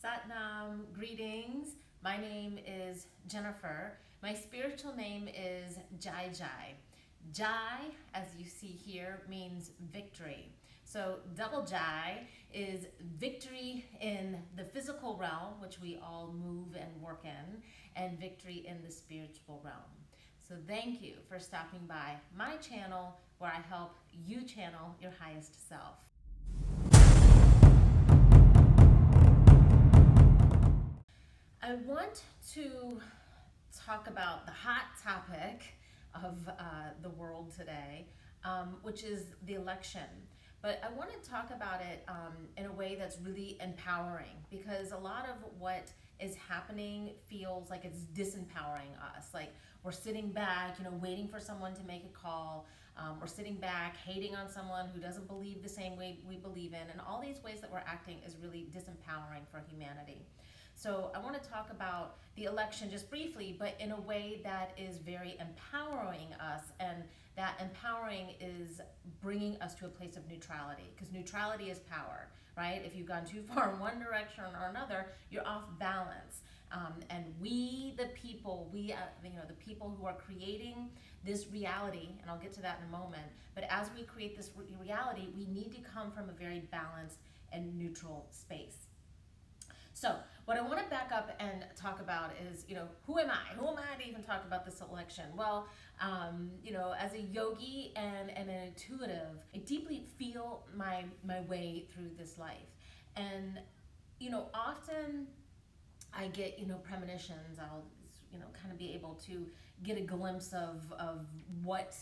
Satnam, greetings. My name is Jennifer. My spiritual name is Jai Jai. Jai, as you see here, means victory. So double Jai is victory in the physical realm, which we all move and work in, and victory in the spiritual realm. So thank you for stopping by my channel where I help you channel your highest self. I want to talk about the hot topic of the world today, which is the election. But I want to talk about it in a way that's really empowering, because a lot of what is happening feels like it's disempowering us. Like we're sitting back, waiting for someone to make a call. We're sitting back, hating on someone who doesn't believe the same way we believe in. And all these ways that we're acting is really disempowering for humanity. So I want to talk about the election just briefly, but in a way that is very empowering us, and that empowering is bringing us to a place of neutrality, because neutrality is power, right? If you've gone too far in one direction or another, you're off balance. And we, the people, the people who are creating this reality, and I'll get to that in a moment, but as we create this reality, we need to come from a very balanced and neutral space. So what I want to back up and talk about is, who am I? Who am I to even talk about this election? Well, as a yogi and an intuitive, I deeply feel my way through this life. And, often I get, premonitions. I'll, kind of be able to get a glimpse of what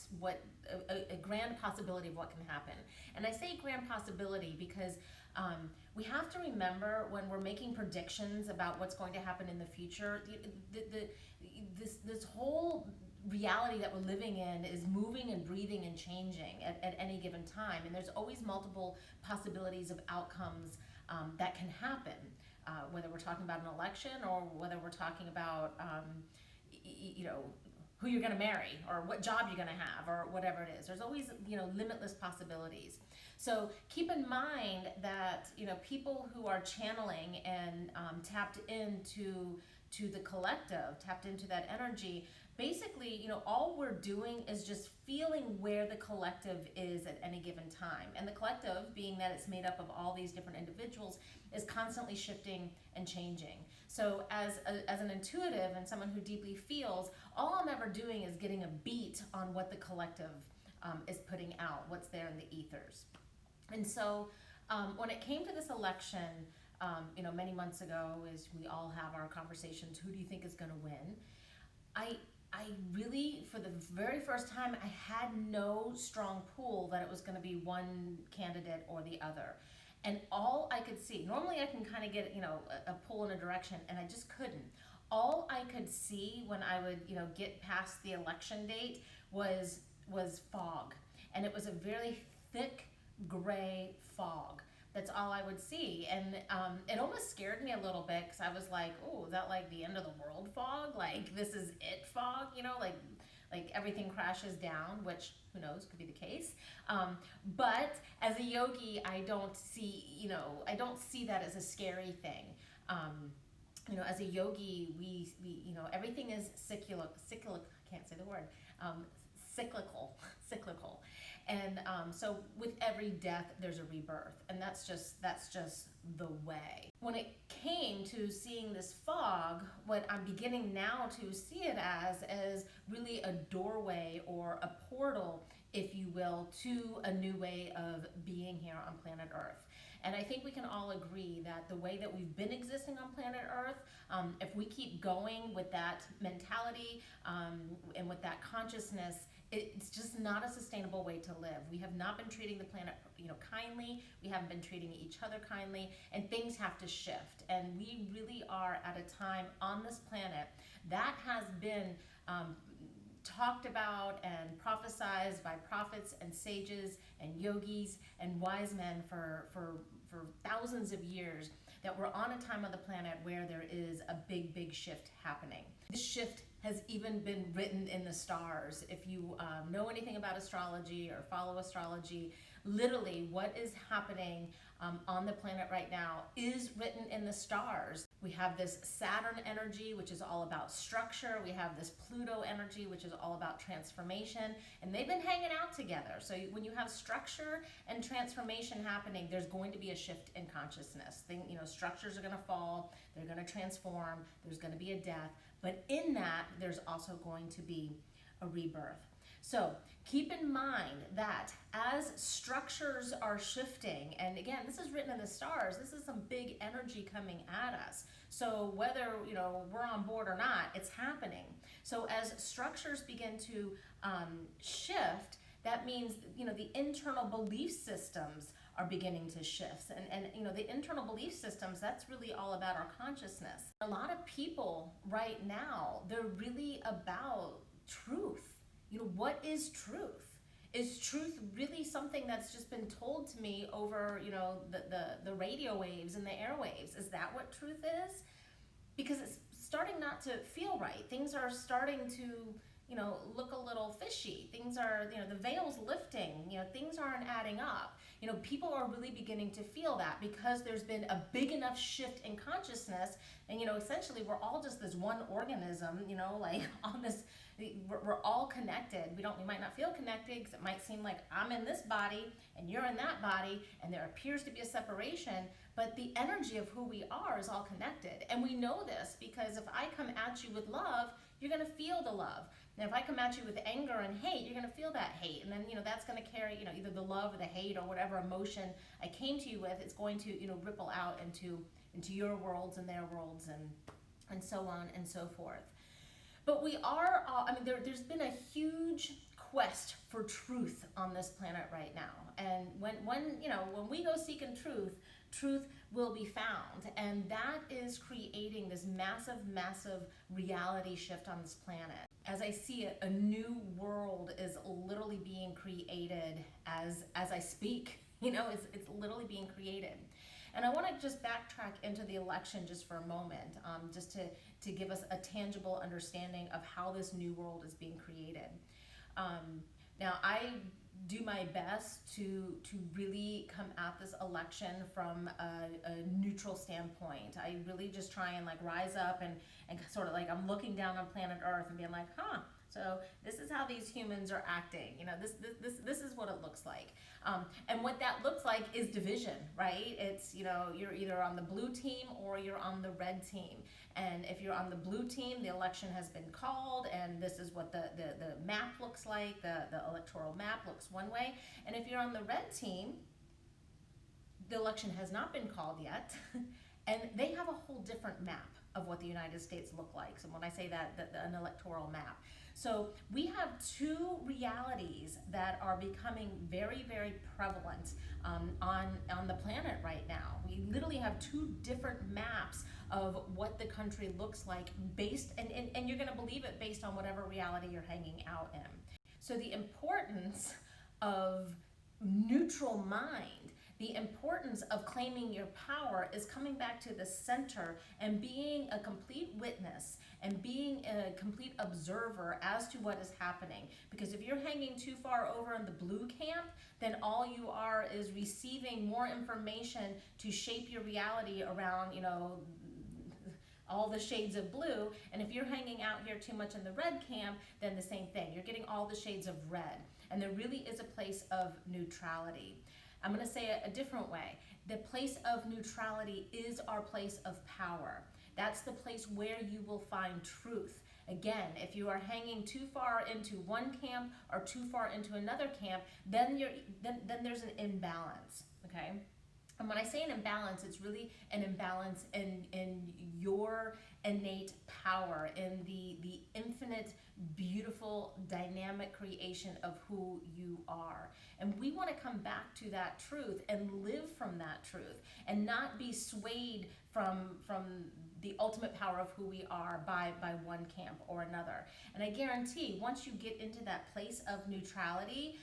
a grand possibility of what can happen. And I say grand possibility because we have to remember, when we're making predictions about what's going to happen in the future, this whole reality that we're living in is moving and breathing and changing at any given time. And there's always multiple possibilities of outcomes that can happen, whether we're talking about an election or whether we're talking about, who you're going to marry or what job you're going to have or whatever it is. There's always, limitless possibilities. So keep in mind that, people who are channeling and tapped into the collective, tapped into that energy, basically, all we're doing is just feeling where the collective is at any given time. And the collective, being that it's made up of all these different individuals, is constantly shifting and changing. So as an intuitive and someone who deeply feels, all I'm ever doing is getting a beat on what the collective is putting out, what's there in the ethers. And so when it came to this election, many months ago, as we all have our conversations, who do you think is going to win? I really, for the very first time, I had no strong pull that it was going to be one candidate or the other. And all I could see, normally I can kind of get, a pull in a direction, and I just couldn't. All I could see when I would, get past the election date was fog. And it was a very thick gray fog. That's all I would see. And it almost scared me a little bit, because I was like, oh, is that like the end of the world fog? Like, this is it fog, like everything crashes down, which who knows, could be the case. But as a yogi, I don't see that as a scary thing. As a yogi, we everything is cyclical, can't say the word, cyclical. And so with every death, there's a rebirth, and that's just the way. When it came to seeing this fog, what I'm beginning now to see it as really a doorway or a portal, if you will, to a new way of being here on planet Earth. And I think we can all agree that the way that we've been existing on planet Earth, if we keep going with that mentality and with that consciousness, it's just not a sustainable way to live. We have not been treating the planet, kindly. We haven't been treating each other kindly, and things have to shift. And we really are at a time on this planet that has been talked about and prophesized by prophets and sages and yogis and wise men for thousands of years, that we're on a time on the planet where there is a big shift happening. This shift has even been written in the stars. If you know anything about astrology or follow astrology, literally what is happening on the planet right now is written in the stars. We have this Saturn energy, which is all about structure. We have this Pluto energy, which is all about transformation. And they've been hanging out together. So when you have structure and transformation happening, there's going to be a shift in consciousness. Structures are going to fall. They're going to transform. There's going to be a death. But in that, there's also going to be a rebirth. So keep in mind that as structures are shifting, and again, this is written in the stars, this is some big energy coming at us. So whether we're on board or not, it's happening. So as structures begin to shift, that means the internal belief systems are beginning to shift. And the internal belief systems, that's really all about our consciousness. A lot of people right now, they're really about truth. What is truth? Is truth really something that's just been told to me over, the radio waves and the airwaves? Is that what truth is? Because it's starting not to feel right. Things are starting to, look a little fishy. Things are, the veil's lifting. Things aren't adding up. People are really beginning to feel that because there's been a big enough shift in consciousness. And, essentially we're all just this one organism, like on this, we're all connected. We might not feel connected because it might seem like I'm in this body and you're in that body and there appears to be a separation, but the energy of who we are is all connected. And we know this because if I come at you with love, you're going to feel the love. Now, if I come at you with anger and hate, you're going to feel that hate. And then, that's going to carry, either the love or the hate or whatever emotion I came to you with, it's going to, ripple out into your worlds and their worlds and so on and so forth. But we are, there's been a huge quest for truth on this planet right now. And when we go seeking truth, truth will be found. And that is creating this massive, massive reality shift on this planet. As I see it, a new world is literally being created as I speak. It's literally being created. And I want to just backtrack into the election just for a moment, just to give us a tangible understanding of how this new world is being created. Now, I do my best to really come at this election from a neutral standpoint. I really just try and rise up and sort of I'm looking down on planet Earth and being like, so this is how these humans are acting. This is what it looks like. And what that looks like is division, right? It's, you're either on the blue team or you're on the red team. And if you're on the blue team, the election has been called and this is what the map looks like. The electoral map looks one way. And if you're on the red team, the election has not been called yet. And they have a whole different map of what the United States look like. So when I say that, an electoral map. So we have two realities that are becoming very, very prevalent on the planet right now. We literally have two different maps of what the country looks like based, and you're gonna believe it based on whatever reality you're hanging out in. So the importance of neutral mind, the importance of claiming your power is coming back to the center and being a complete witness and being a complete observer as to what is happening. Because if you're hanging too far over in the blue camp, then all you are is receiving more information to shape your reality around, all the shades of blue. And if you're hanging out here too much in the red camp, then the same thing. You're getting all the shades of red. And there really is a place of neutrality. I'm going to say it a different way. The place of neutrality is our place of power. That's the place where you will find truth. Again, if you are hanging too far into one camp or too far into another camp, then there's an imbalance, okay? And when I say an imbalance, it's really an imbalance in your innate power, in the infinite, beautiful, dynamic creation of who you are. And we want to come back to that truth and live from that truth and not be swayed from the ultimate power of who we are by one camp or another. And I guarantee once you get into that place of neutrality,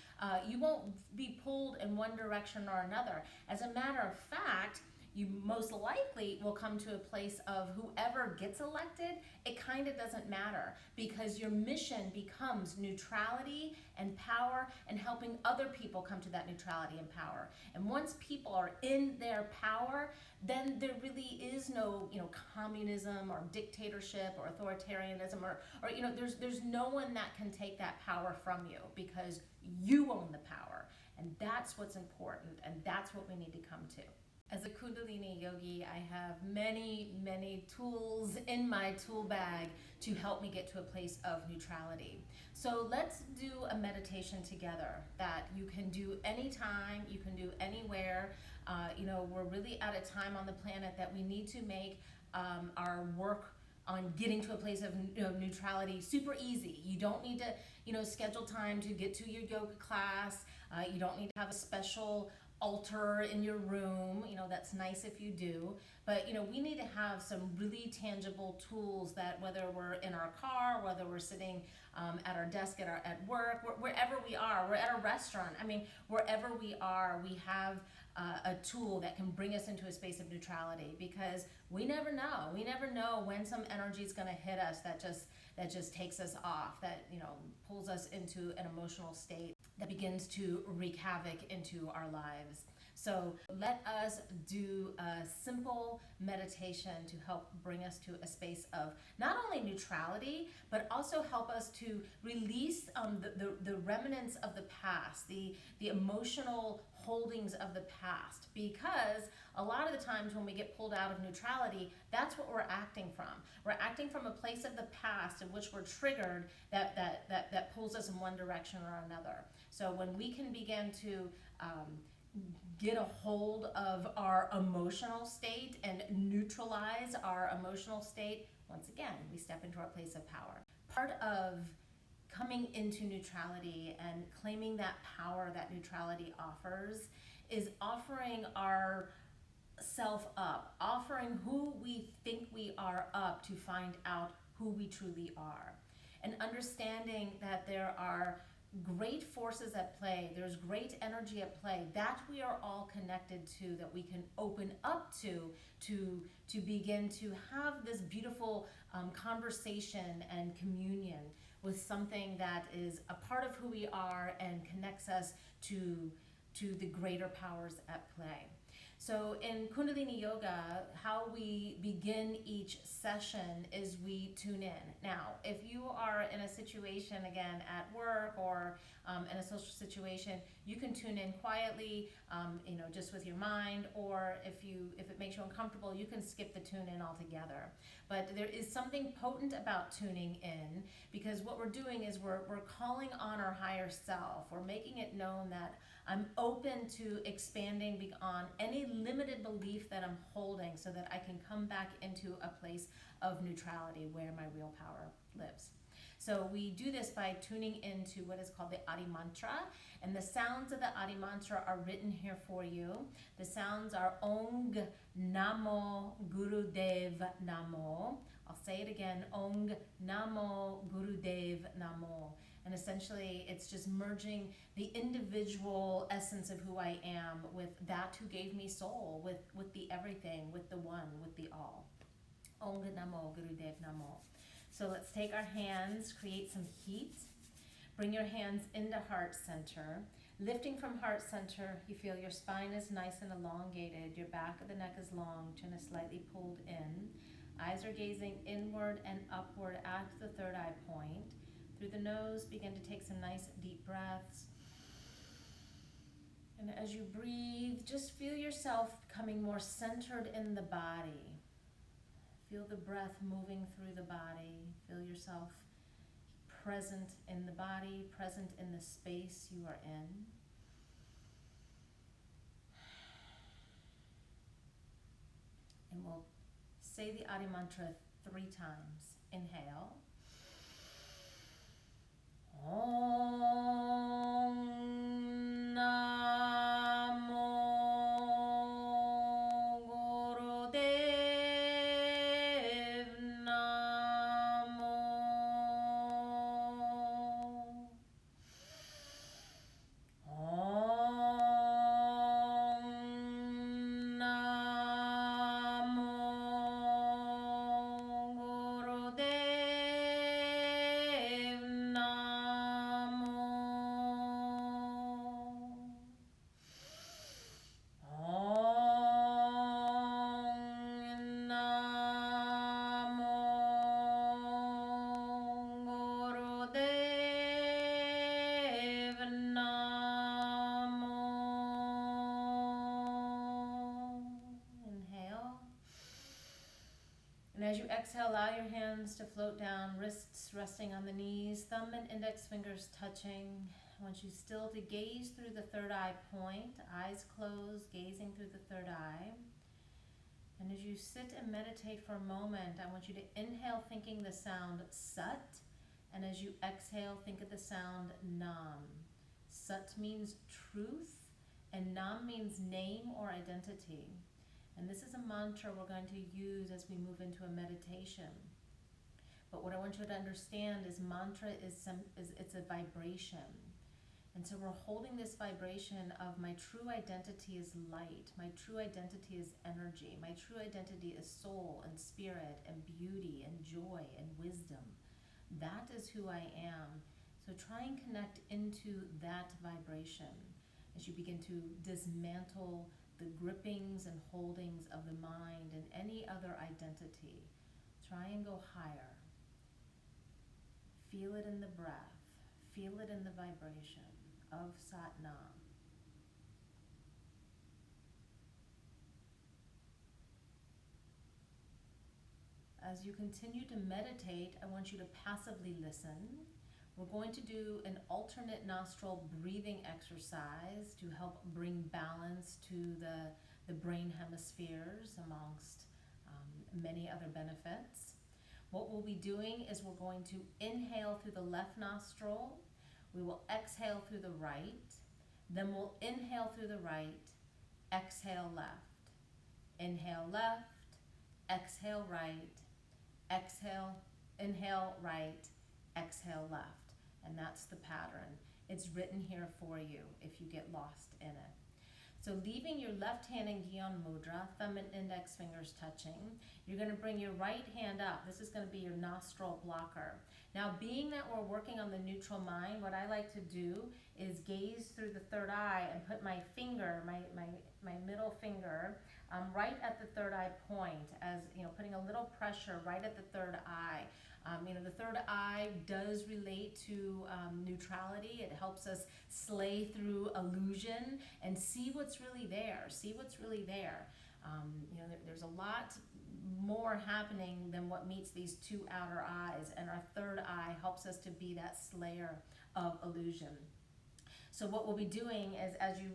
you won't be pulled in one direction or another. As a matter of fact, you most likely will come to a place of whoever gets elected, it kind of doesn't matter because your mission becomes neutrality and power and helping other people come to that neutrality and power. And once people are in their power, then there really is no, communism or dictatorship or authoritarianism or there's no one that can take that power from you because you own the power. And that's what's important, and that's what we need to come to. As a Kundalini yogi, I have many, many tools in my tool bag to help me get to a place of neutrality. So let's do a meditation together that you can do anytime, you can do anywhere. We're really at a time on the planet that we need to make our work on getting to a place of neutrality super easy. You don't need to schedule time to get to your yoga class. You don't need to have a special altar in your room. That's nice if you do, but we need to have some really tangible tools that whether we're in our car, whether we're sitting at our desk at work, wherever we are, we're at a restaurant. Wherever we are, we have a tool that can bring us into a space of neutrality because we never know when some energy is going to hit us that just takes us off, that pulls us into an emotional state that begins to wreak havoc into our lives. So let us do a simple meditation to help bring us to a space of not only neutrality, but also help us to release the remnants of the past, the emotional holdings of the past. Because a lot of the times when we get pulled out of neutrality, that's what we're acting from. We're acting from a place of the past in which we're triggered that pulls us in one direction or another. So when we can begin to get a hold of our emotional state and neutralize our emotional state, once again, we step into our place of power. Part of coming into neutrality and claiming that power that neutrality offers is offering our self up, offering who we think we are up to find out who we truly are, and understanding that there are great forces at play, there's great energy at play that we are all connected to, that we can open up to begin to have this beautiful conversation and communion with something that is a part of who we are and connects us to the greater powers at play. So in Kundalini Yoga, how we begin each session is we tune in. Now, if you are in a situation, again, at work or in a social situation, you can tune in quietly, just with your mind, or if it makes you uncomfortable, you can skip the tune in altogether. But there is something potent about tuning in, because what we're doing is we're calling on our higher self. We're making it known that I'm open to expanding beyond any limited belief that I'm holding so that I can come back into a place of neutrality where my real power lives. So we do this by tuning into what is called the Adi Mantra, and the sounds of the Adi Mantra are written here for you. The sounds are Ong Namo Gurudev Namo. I'll say it again, Ong Namo Gurudev Namo. And essentially, it's just merging the individual essence of who I am with that who gave me soul, with the everything, with the one, with the all. Ong Namo Gurudev Namo. So let's take our hands, create some heat. Bring your hands into heart center. Lifting from heart center, you feel your spine is nice and elongated. Your back of the neck is long, chin is slightly pulled in. Eyes are gazing inward and upward at the third eye point. Through the nose, begin to take some nice deep breaths. And as you breathe, just feel yourself becoming more centered in the body. Feel the breath moving through the body. Feel yourself present in the body, present in the space you are in. And we'll say the Adi Mantra 3 times. Inhale. Om Namo Gurudev Namo. Om Namo As you exhale, allow your hands to float down, wrists resting on the knees, thumb and index fingers touching. I want you still to gaze through the third eye point, eyes closed, gazing through the third eye. And as you sit and meditate for a moment, I want you to inhale thinking the sound Sat, and as you exhale, think of the sound Nam. Sat means truth, and Nam means name or identity. And this is a mantra we're going to use as we move into a meditation. But what I want you to understand is mantra it's a vibration. And so we're holding this vibration of my true identity is light, my true identity is energy, my true identity is soul and spirit and beauty and joy and wisdom. That is who I am. So try and connect into that vibration as you begin to dismantle the grippings and holdings of the mind and any other identity. Try and go higher. Feel it in the breath. Feel it in the vibration of Sat Nam. As you continue to meditate, I want you to passively listen. We're going to do an alternate nostril breathing exercise to help bring balance to the brain hemispheres amongst many other benefits. What we'll be doing is we're going to inhale through the left nostril. We will exhale through the right. Then we'll inhale through the right, exhale left. Inhale left, exhale right, exhale, inhale right, exhale left. And that's the pattern. It's written here for you if you get lost in it. So leaving your left hand in Gyan Mudra, thumb and index fingers touching, you're going to bring your right hand up. This is going to be your nostril blocker. Now, being that we're working on the neutral mind, what I like to do is gaze through the third eye and put my finger, my middle finger, right at the third eye point, as putting a little pressure right at the third eye. The third eye does relate to neutrality. It helps us slay through illusion and see what's really there. See what's really there. There's a lot more happening than what meets these two outer eyes, and our third eye helps us to be that slayer of illusion. So what we'll be doing is as you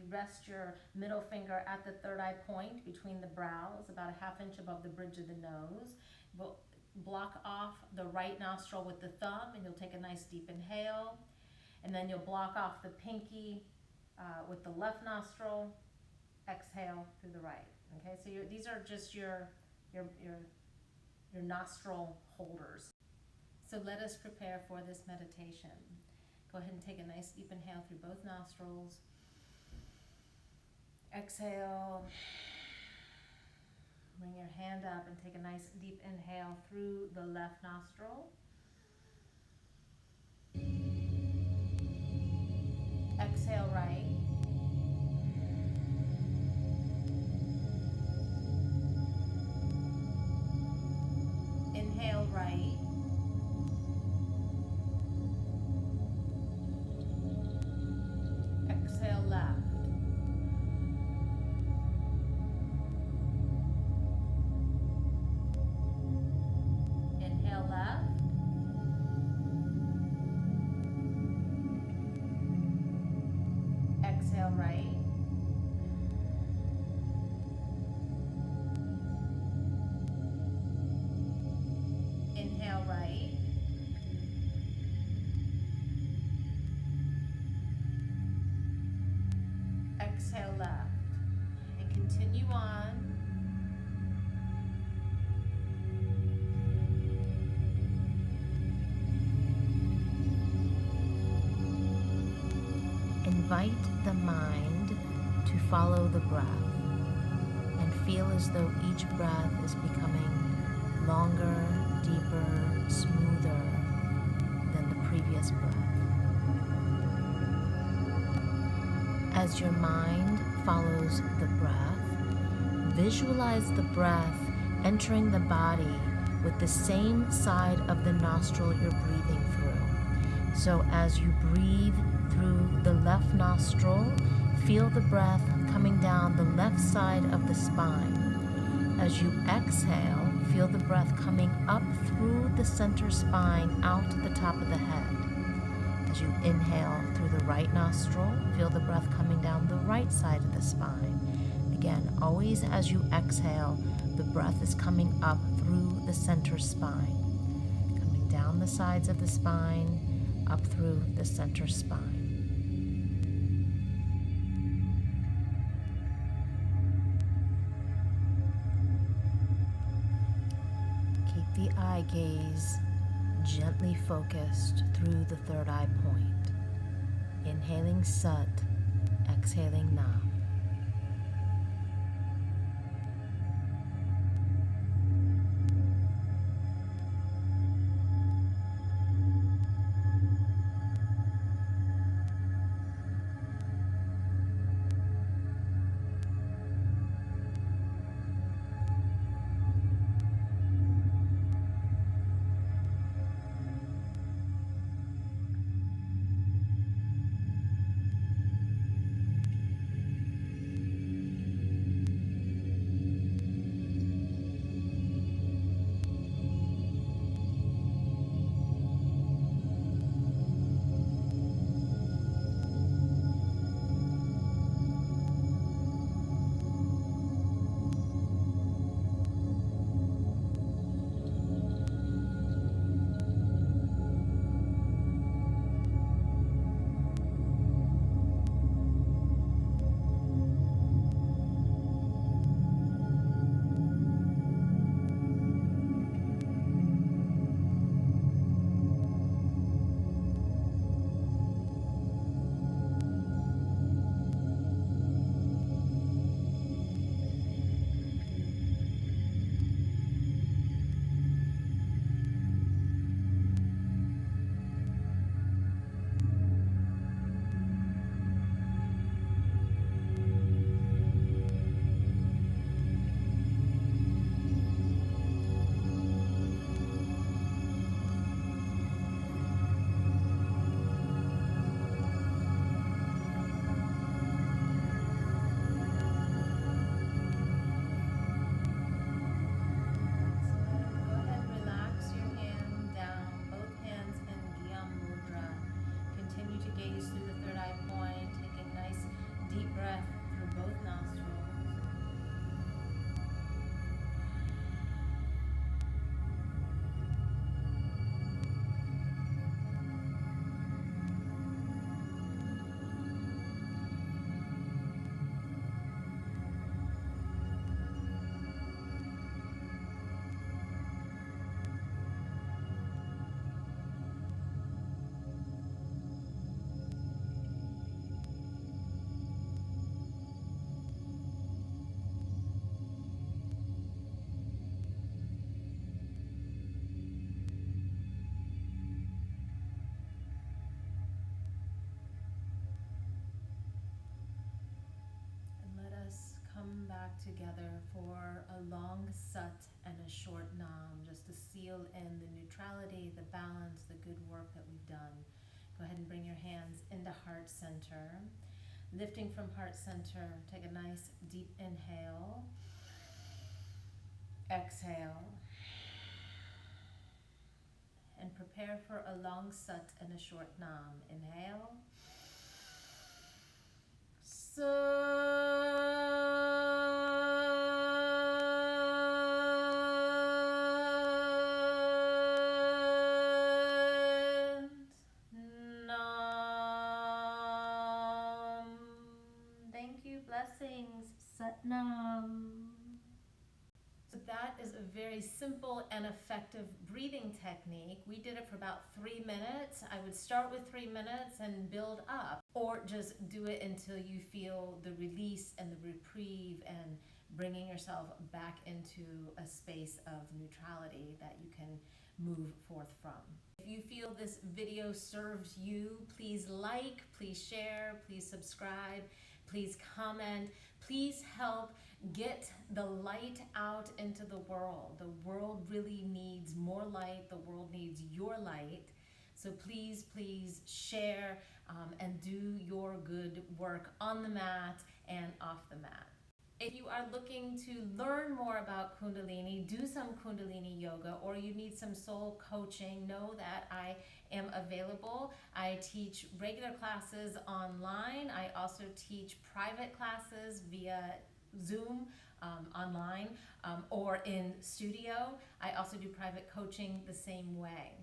rest your middle finger at the third eye point between the brows, about a half inch above the bridge of the nose, we'll block off the right nostril with the thumb, and you'll take a nice deep inhale, and then you'll block off the pinky with the left nostril, exhale through the right. Okay, so these are just your nostril holders. So let us prepare for this meditation. Go ahead and take a nice deep inhale through both nostrils. Exhale. Bring your hand up and take a nice deep inhale through the left nostril. Exhale right. Inhale right. Exhale left. Inhale left. Exhale right. Inhale right. Exhale left. And continue on. Invite the mind to follow the breath and feel as though each breath is becoming longer, deeper, smoother than the previous breath. As your mind follows the breath, visualize the breath entering the body with the same side of the nostril you're breathing through. So as you breathe through the left nostril, feel the breath coming down the left side of the spine. As you exhale, feel the breath coming up through the center spine out to the top of the head. As you inhale through the right nostril, feel the breath coming down the right side of the spine. Again, always as you exhale, the breath is coming up through the center spine, coming down the sides of the spine, up through the center spine. Keep the eye gaze gently focused through the third eye point. Inhaling Sat, exhaling Nam. Come back together for a long Sat and a short Nam, just to seal in the neutrality, the balance, the good work that we've done. Go ahead and bring your hands into heart center. Lifting from heart center, take a nice deep inhale. Exhale. And prepare for a long Sat and a short Nam. Inhale. Thank you. Blessings. Satnam. So that is a very simple and effective breathing technique. We did it for about 3 minutes. I would start with 3 minutes and build up, or just do it until you feel the release and the reprieve and bringing yourself back into a space of neutrality that you can move forth from. If you feel this video serves you, please like, please share, please subscribe, please comment, please help get the light out into the world. The world really needs more light. The world needs your light. So please, please share and do your good work on the mat and off the mat. If you are looking to learn more about Kundalini, do some Kundalini yoga, or you need some soul coaching, know that I am available. I teach regular classes online. I also teach private classes via Zoom, online, or in studio. I also do private coaching the same way.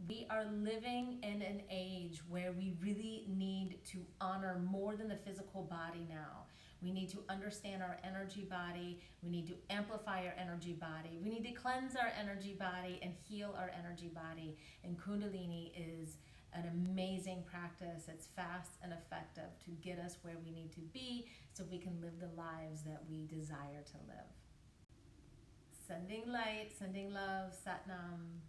We are living in an age where we really need to honor more than the physical body now. We need to understand our energy body. We need to amplify our energy body. We need to cleanse our energy body and heal our energy body. And Kundalini is an amazing practice. It's fast and effective to get us where we need to be so we can live the lives that we desire to live. Sending light, sending love, Satnam.